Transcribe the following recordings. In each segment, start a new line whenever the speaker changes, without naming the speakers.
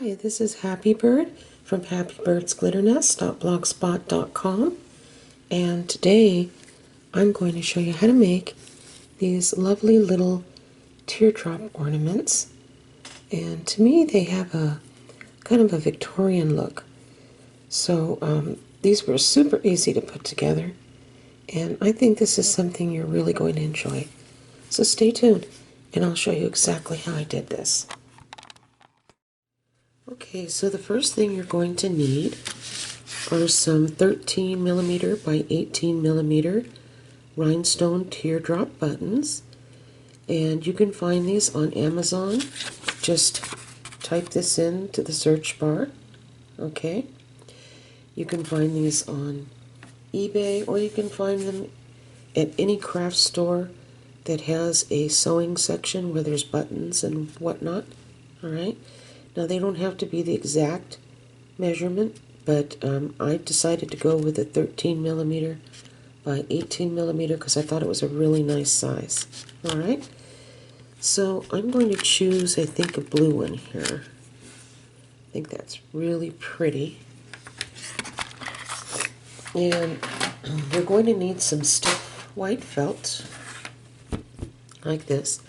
Hi, this is Happy Bird from happybirdsglitternest.blogspot.com, and today I'm going to show you how to make these lovely little teardrop ornaments. And to me they have a kind of a Victorian look. So these were super easy to put together, and I think this is something you're really going to enjoy. So stay tuned and I'll show you exactly how I did this. Okay, so the first thing you're going to need are some 13 millimeter by 18 millimeter rhinestone teardrop buttons, and you can find these on Amazon. Just type this into the search bar. Okay, you can find these on eBay, or you can find them at any craft store that has a sewing section where there's buttons and whatnot. All right, now they don't have to be the exact measurement, but I decided to go with a 13 millimeter by 18 millimeter because I thought it was a really nice size. All right, so I'm going to choose, I think, a blue one here. I think that's really pretty. And we're going to need some stiff white felt like this.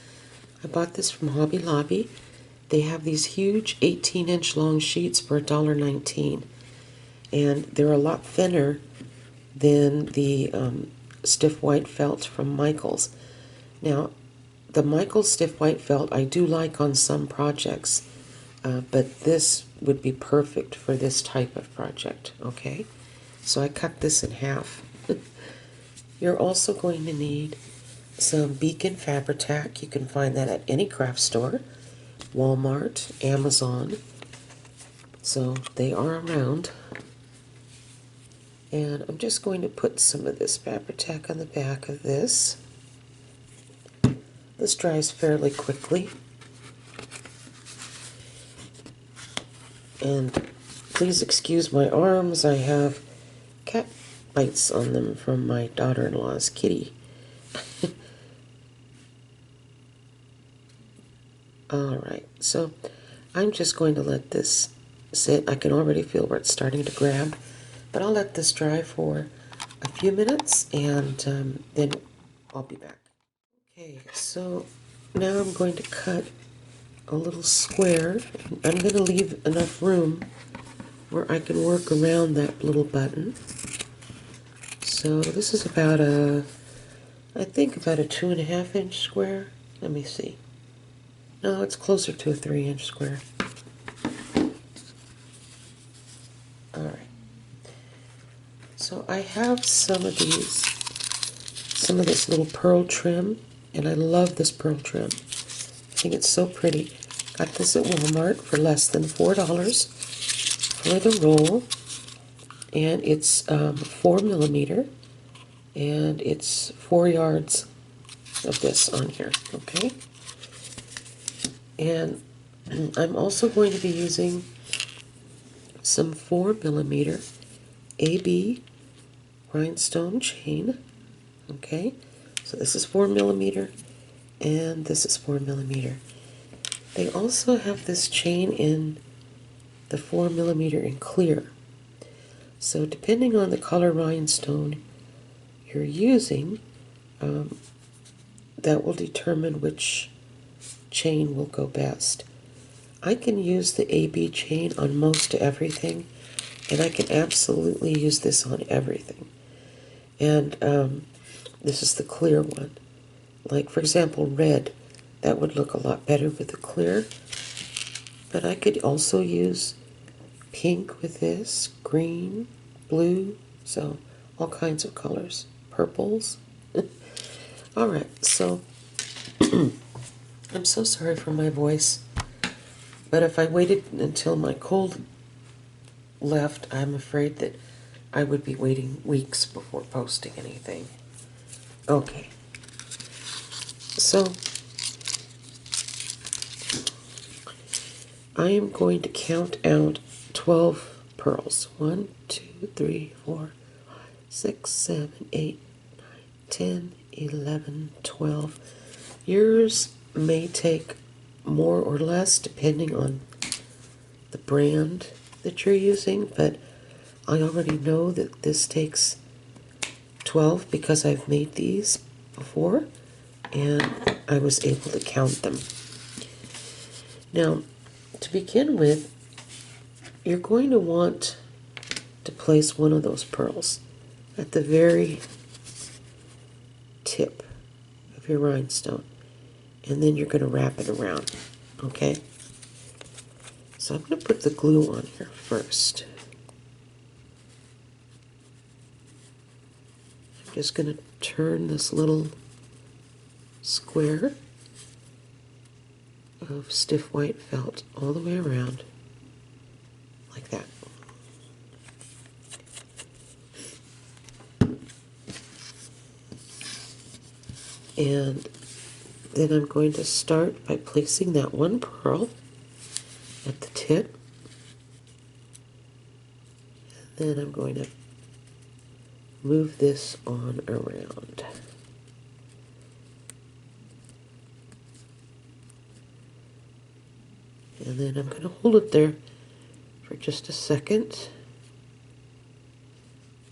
I bought this from Hobby Lobby. They have these huge 18-inch long sheets for $1.19, and they're a lot thinner than the stiff white felt from Michaels. Now, the Michaels stiff white felt I do like on some projects, but this would be perfect for this type of project. Okay, so I cut this in half. You're also going to need some Beacon Fabri-Tac. You can find that at any craft store, Walmart, Amazon, so they are around. And I'm just going to put some of this Fabri-Tac on the back of this. This dries fairly quickly. And please excuse my arms, I have cat bites on them from my daughter-in-law's kitty. Alright, so I'm just going to let this sit. I can already feel where it's starting to grab, but I'll let this dry for a few minutes, and then I'll be back. Okay, so now I'm going to cut a little square. I'm going to leave enough room where I can work around that little button. So this is about I think about a 2.5 inch square. Let me see. No, it's closer to a 3-inch square. Alright. So I have some of this little pearl trim, and I love this pearl trim. I think it's so pretty. Got this at Walmart for less than $4 for the roll, and it's 4 millimeter, and it's 4 yards of this on here. Okay, and I'm also going to be using some 4 millimeter AB rhinestone chain. Okay, so this is 4 millimeter and this is 4 millimeter. They also have this chain in the 4 millimeter in clear. So depending on the color rhinestone you're using, that will determine which chain will go best. I can use the AB chain on most everything, and I can absolutely use this on everything. And this is the clear one. Like, for example, red. That would look a lot better with the clear. But I could also use pink with this, green, blue, so all kinds of colors. Purples. Alright, so I'm so sorry for my voice, but if I waited until my cold left, I'm afraid that I would be waiting weeks before posting anything. Okay, so I am going to count out 12 pearls. 1, 2, 3, 4, 5, 6, 7, 8, 9, 10, 11, 12. Yours may take more or less depending on the brand that you're using, but I already know that this takes 12 because I've made these before and I was able to count them. Now, to begin with, you're going to want to place one of those pearls at the very tip of your rhinestone, and then you're going to wrap it around, okay? So I'm going to put the glue on here first. I'm just going to turn this little square of stiff white felt all the way around, like that. And then I'm going to start by placing that one pearl at the tip. Then I'm going to move this on around. And then I'm going to hold it there for just a second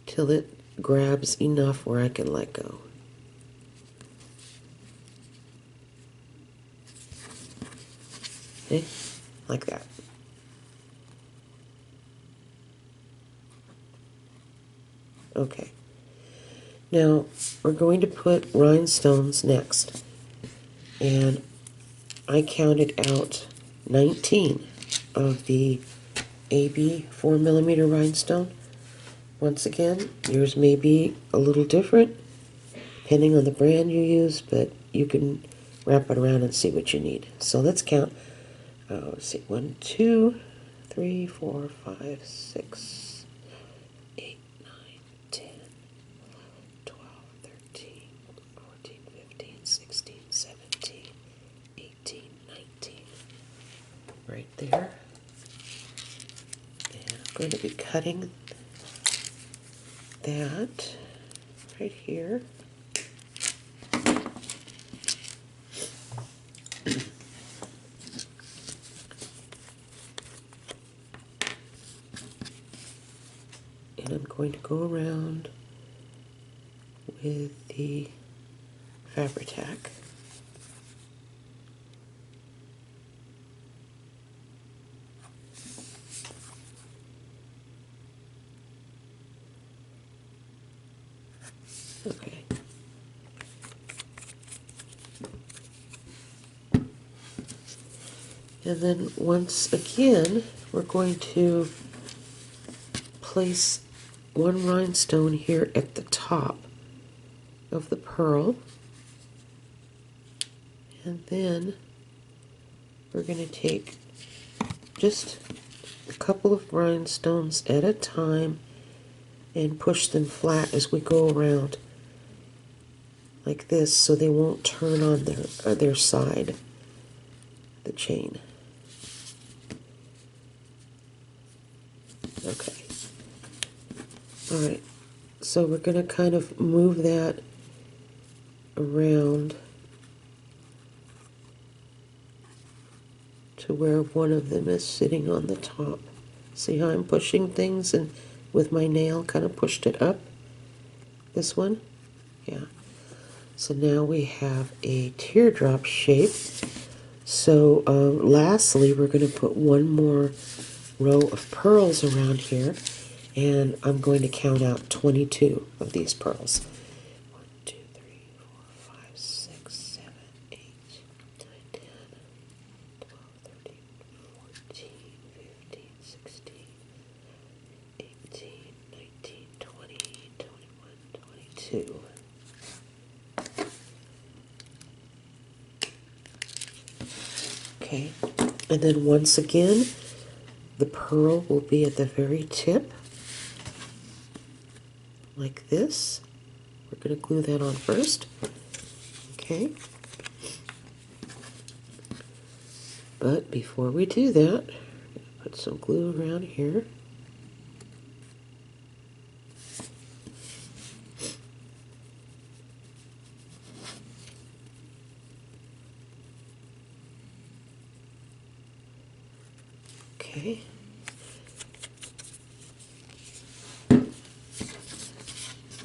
till it grabs enough where I can let go. Okay, like that. Okay. Now we're going to put rhinestones next. And I counted out 19 of the AB 4mm rhinestone. Once again, yours may be a little different depending on the brand you use, but you can wrap it around and see what you need. So let's count. Let's see, 1, 2, 3, 4, 5, 6, 8, 9, 10, 12, 13, 14, 15, 16, 17, 18, 19. Right there. And I'm going to be cutting that right here. And I'm going to go around with the Fabri-Tac. Okay. And then once again, we're going to place one rhinestone here at the top of the pearl. And then we're going to take just a couple of rhinestones at a time and push them flat as we go around like this, so they won't turn on their side, the chain. Okay. Alright, so we're going to kind of move that around to where one of them is sitting on the top. See how I'm pushing things and with my nail kind of pushed it up? This one? Yeah. So now we have a teardrop shape. So lastly, we're going to put one more row of pearls around here, and I'm going to count out 22 of these pearls. 1, 2, 3, 4, 5, 6, 7, 8, 9, 10, 12, 13, 14, 15, 16, 18, 19, 20, 21, 22. Okay, and then once again, the pearl will be at the very tip, like this. We're going to glue that on first. Okay. But before we do that, put some glue around here. Okay. I'm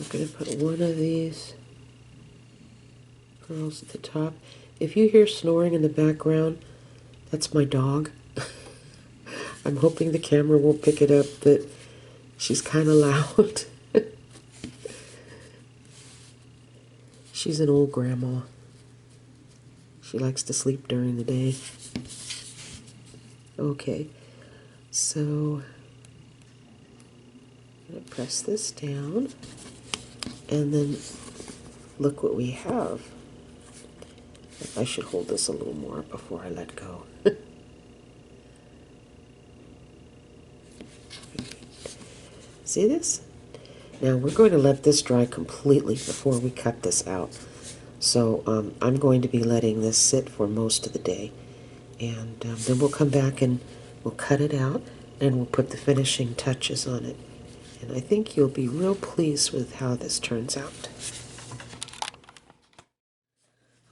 going to put one of these pearls at the top. If you hear snoring in the background, that's my dog. I'm hoping the camera won't pick it up, but she's kind of loud. She's an old grandma. She likes to sleep during the day. Okay, so I'm going to press this down, and then look what we have. I should hold this a little more before I let go. See this? Now we're going to let this dry completely before we cut this out. So I'm going to be letting this sit for most of the day. And then we'll come back and we'll cut it out and we'll put the finishing touches on it. And I think you'll be real pleased with how this turns out.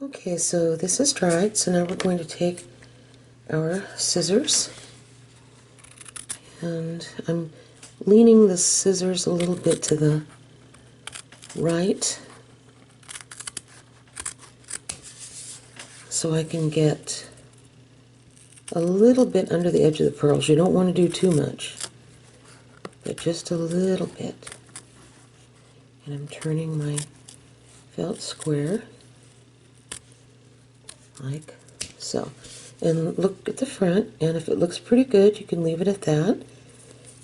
Okay, so this is dried, so now we're going to take our scissors, and I'm leaning the scissors a little bit to the right so I can get a little bit under the edge of the pearls. You don't want to do too much, but just a little bit. And I'm turning my felt square like so. And look at the front, and if it looks pretty good, you can leave it at that.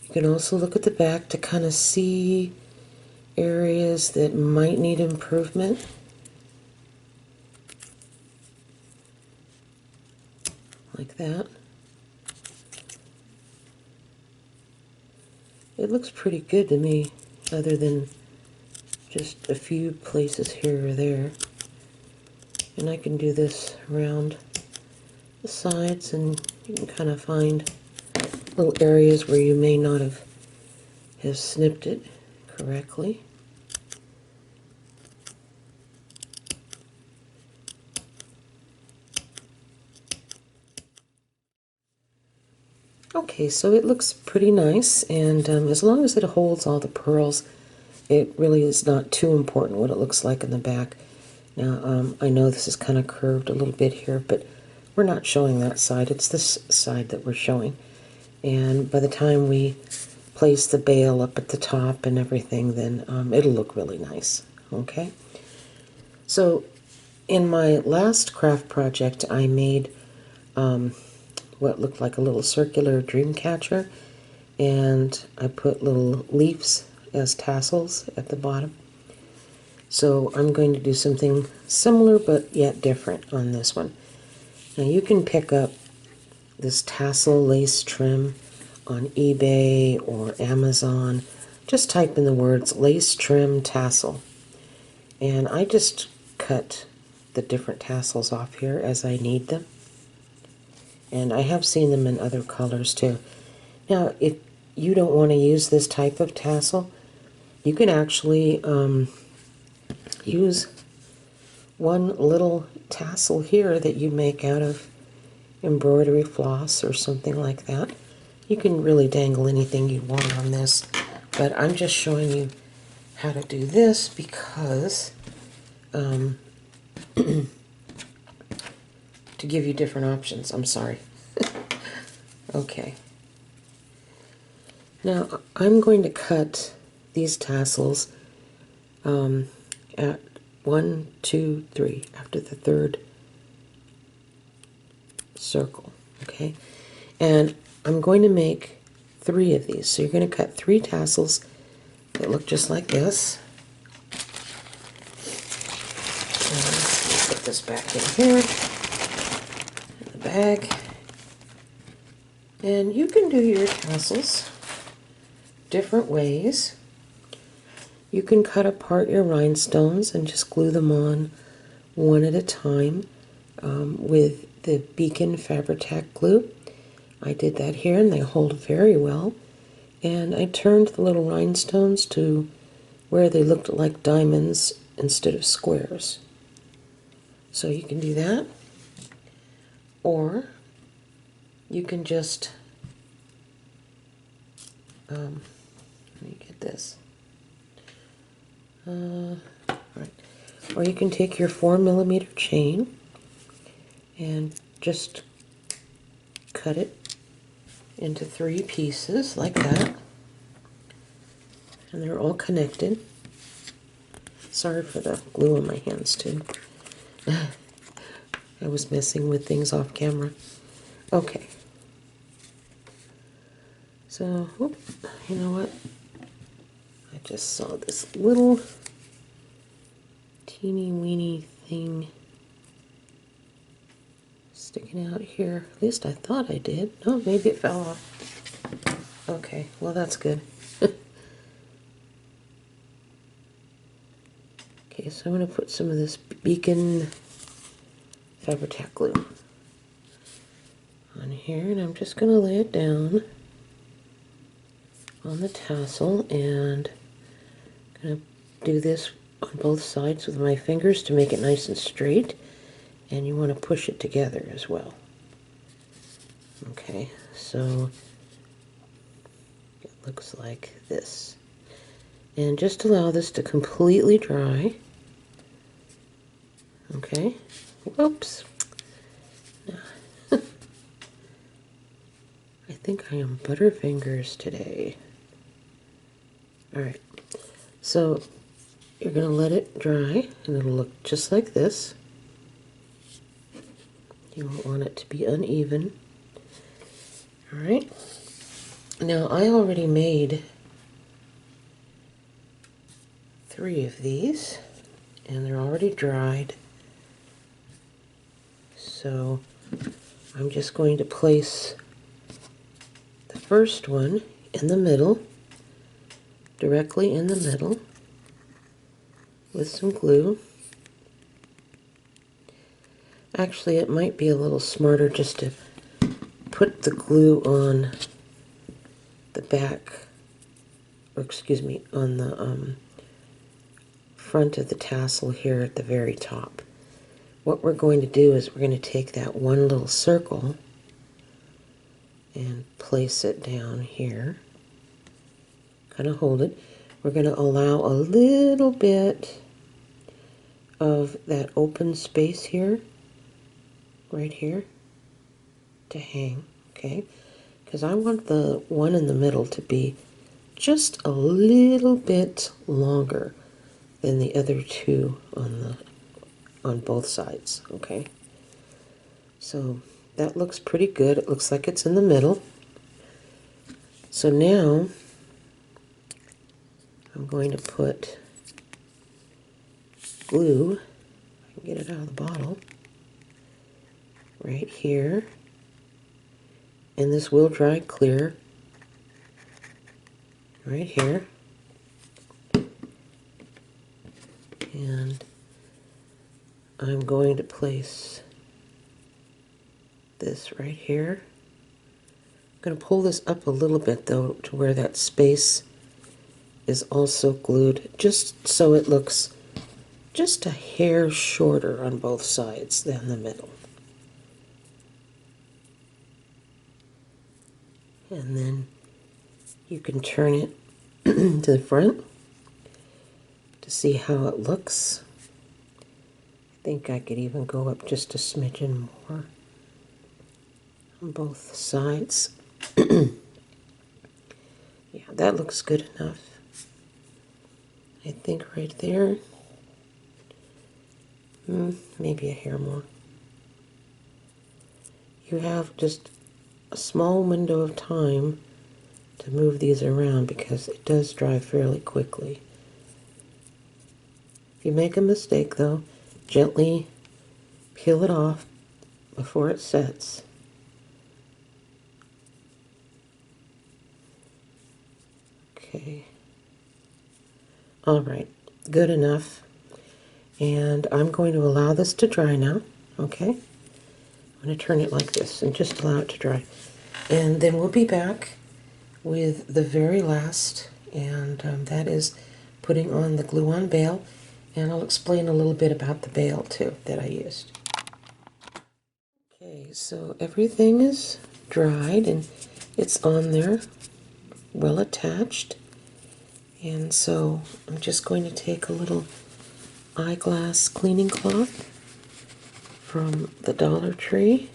You can also look at the back to kind of see areas that might need improvement. Like that. It looks pretty good to me, other than just a few places here or there. And I can do this around the sides, and you can kind of find little areas where you may not have snipped it correctly. Okay, so it looks pretty nice, and as long as it holds all the pearls, it really is not too important what it looks like in the back. Now, I know this is kind of curved a little bit here, but we're not showing that side. It's this side that we're showing. And by the time we place the bail up at the top and everything, then it'll look really nice. Okay? So, in my last craft project, I made what looked like a little circular dream catcher, and I put little leaves as tassels at the bottom. So I'm going to do something similar but yet different on this one. Now you can pick up this tassel lace trim on eBay or Amazon. Just type in the words lace trim tassel. And I just cut the different tassels off here as I need them. And I have seen them in other colors too. Now if you don't want to use this type of tassel, you can actually use one little tassel here that you make out of embroidery floss or something like that. You can really dangle anything you want on this, but I'm just showing you how to do this because to give you different options. I'm sorry. Okay. Now I'm going to cut these tassels at 1, 2, 3 after the third circle. Okay, and I'm going to make 3 of these. So you're going to cut 3 tassels that look just like this. And put this back in here in the bag. And you can do your tassels different ways. You can cut apart your rhinestones and just glue them on one at a time with the Beacon Fabri-Tac glue. I did that here and they hold very well. And I turned the little rhinestones to where they looked like diamonds instead of squares. So you can do that. Or you can just let me get this. Right. Or you can take your 4mm chain and just cut it into 3 pieces like that. And they're all connected. Sorry for the glue on my hands too. I was messing with things off camera. Okay. So, whoop, you know what? I just saw this little teeny weeny thing sticking out here. At least I thought I did. Oh, maybe it fell off. Okay, well that's good. Okay, so I'm going to put some of this Beacon Fabri-Tac glue on here, and I'm just going to lay it down on the tassel, and I'm going to do this on both sides with my fingers to make it nice and straight, and you want to push it together as well. Okay, so it looks like this. And just allow this to completely dry. Okay, whoops. I think I am butterfingers today. Alright, so you're going to let it dry, and it'll look just like this. You won't want it to be uneven. Alright, now I already made 3 of these, and they're already dried. So I'm just going to place the first one in the middle, directly in the middle, with some glue. Actually, it might be a little smarter just to put the glue on the back, or excuse me, on the front of the tassel here at the very top. What we're going to do is we're going to take that one little circle and place it down here. Kind of hold it. We're going to allow a little bit of that open space here, right here, to hang, okay? Because I want the one in the middle to be just a little bit longer than the other 2 on both sides, okay? So that looks pretty good. It looks like it's in the middle. So now I'm going to put glue, I can get it out of the bottle, right here. And this will dry clear right here. And I'm going to place this right here. I'm going to pull this up a little bit though to where that space is also glued, just so it looks just a hair shorter on both sides than the middle. And then you can turn it to the front to see how it looks. I think I could even go up just a smidgen more on both sides. Yeah, that looks good enough. I think right there, maybe a hair more. You have just a small window of time to move these around because it does dry fairly quickly. If you make a mistake though, gently peel it off before it sets. Okay. All right, good enough. And I'm going to allow this to dry now, okay? I'm going to turn it like this and just allow it to dry. And then we'll be back with the very last, and that is putting on the glue-on bail. And I'll explain a little bit about the bail too that I used. Okay, so everything is dried and it's on there. well attached. And so I'm just going to take a little eyeglass cleaning cloth from the Dollar Tree.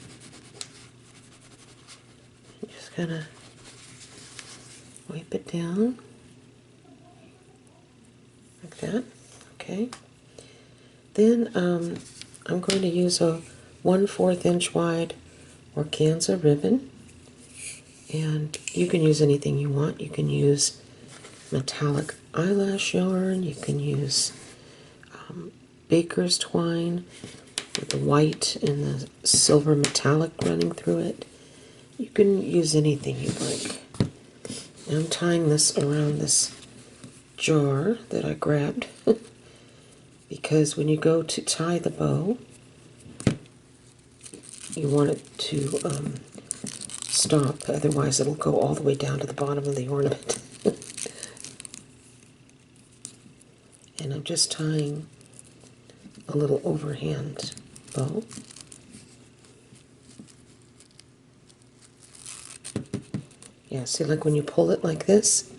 Just kind of wipe it down like that. Okay. Then I'm going to use a 1/4 inch wide organza ribbon, and you can use anything you want. You can use metallic eyelash yarn, you can use baker's twine with the white and the silver metallic running through it. You can use anything you like. Now I'm tying this around this jar that I grabbed because when you go to tie the bow, you want it to stop, otherwise it'll go all the way down to the bottom of the ornament. And I'm just tying a little overhand bow. Yeah, see, like when you pull it like this,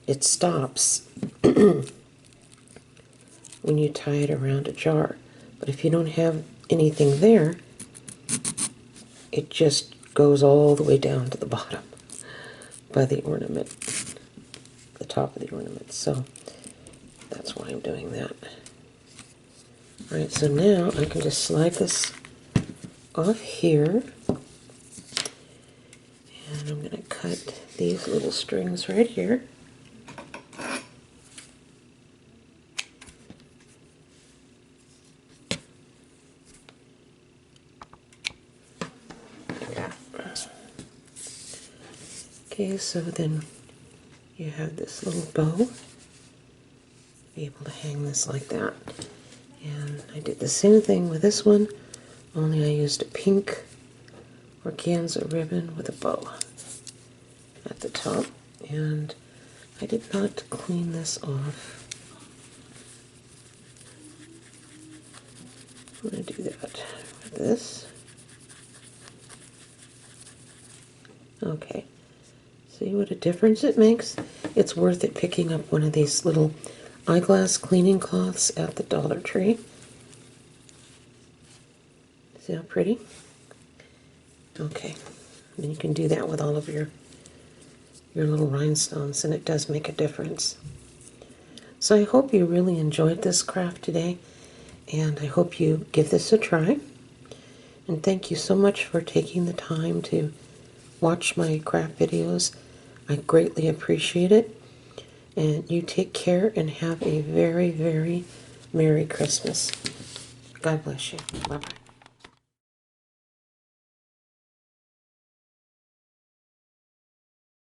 it stops when you tie it around a jar. But if you don't have anything there, it just goes all the way down to the bottom by the ornament, the top of the ornament. So that's why I'm doing that. All right, so now I can just slide this off here, and I'm going to cut these little strings right here. Okay, so then you have this little bow. Be able to hang this like that. And I did the same thing with this one, only I used a pink organza ribbon with a bow at the top. And I did not clean this off. I'm going to do that with this. Okay. See what a difference it makes? It's worth it picking up one of these little eyeglass cleaning cloths at the Dollar Tree. See how pretty? Okay. And you can do that with all of your little rhinestones, and it does make a difference. So I hope you really enjoyed this craft today, and I hope you give this a try. And thank you so much for taking the time to watch my craft videos. I greatly appreciate it. And you take care and have a very, very Merry Christmas. God bless you. Bye-bye.